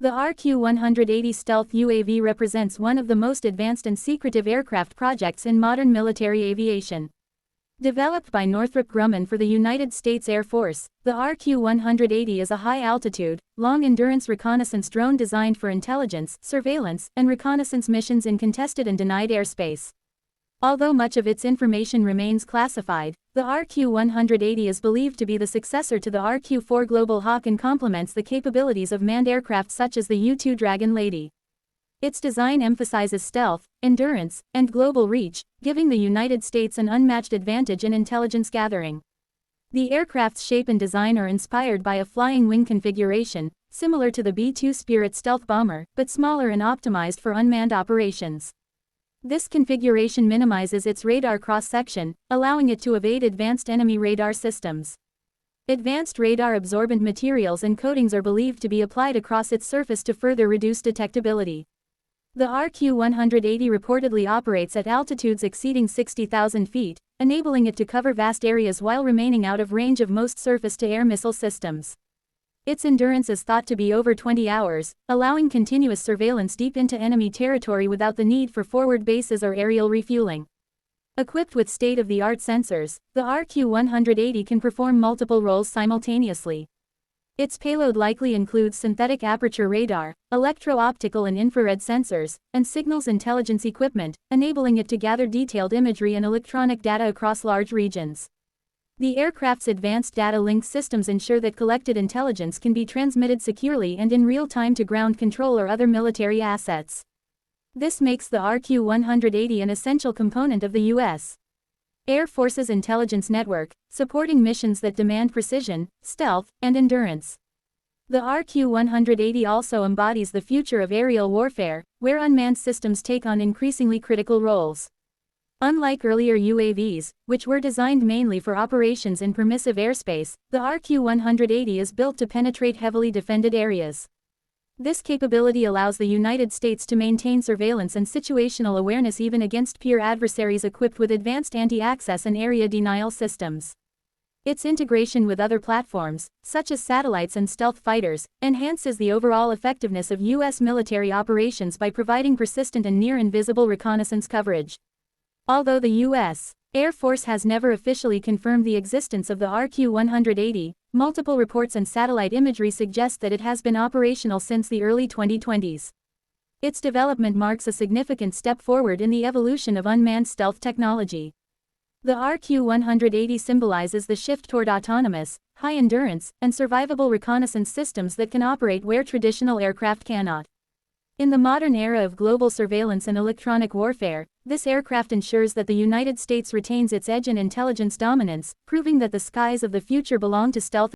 The RQ-180 stealth UAV represents one of the most advanced and secretive aircraft projects in modern military aviation. Developed by Northrop Grumman for the United States Air Force, the RQ-180 is a high-altitude, long-endurance reconnaissance drone designed for intelligence, surveillance, and reconnaissance missions in contested and denied airspace. Although much of its information remains classified, the RQ-180 is believed to be the successor to the RQ-4 Global Hawk and complements the capabilities of manned aircraft such as the U-2 Dragon Lady. Its design emphasizes stealth, endurance, and global reach, giving the United States an unmatched advantage in intelligence gathering. The aircraft's shape and design are inspired by a flying wing configuration, similar to the B-2 Spirit stealth bomber, but smaller and optimized for unmanned operations. This configuration minimizes its radar cross-section, allowing it to evade advanced enemy radar systems. Advanced radar-absorbent materials and coatings are believed to be applied across its surface to further reduce detectability. The RQ-180 reportedly operates at altitudes exceeding 60,000 feet, enabling it to cover vast areas while remaining out of range of most surface-to-air missile systems. Its endurance is thought to be over 20 hours, allowing continuous surveillance deep into enemy territory without the need for forward bases or aerial refueling. Equipped with state-of-the-art sensors, the RQ-180 can perform multiple roles simultaneously. Its payload likely includes synthetic aperture radar, electro-optical and infrared sensors, and signals intelligence equipment, enabling it to gather detailed imagery and electronic data across large regions. The aircraft's advanced data link systems ensure that collected intelligence can be transmitted securely and in real time to ground control or other military assets. This makes the RQ-180 an essential component of the U.S. Air Force's intelligence network, supporting missions that demand precision, stealth, and endurance. The RQ-180 also embodies the future of aerial warfare, where unmanned systems take on increasingly critical roles. Unlike earlier UAVs, which were designed mainly for operations in permissive airspace, the RQ-180 is built to penetrate heavily defended areas. This capability allows the United States to maintain surveillance and situational awareness even against peer adversaries equipped with advanced anti-access and area denial systems. Its integration with other platforms, such as satellites and stealth fighters, enhances the overall effectiveness of U.S. military operations by providing persistent and near-invisible reconnaissance coverage. Although the U.S. Air Force has never officially confirmed the existence of the RQ-180, multiple reports and satellite imagery suggest that it has been operational since the early 2020s. Its development marks a significant step forward in the evolution of unmanned stealth technology. The RQ-180 symbolizes the shift toward autonomous, high-endurance, and survivable reconnaissance systems that can operate where traditional aircraft cannot. In the modern era of global surveillance and electronic warfare, this aircraft ensures that the United States retains its edge and intelligence dominance, proving that the skies of the future belong to stealth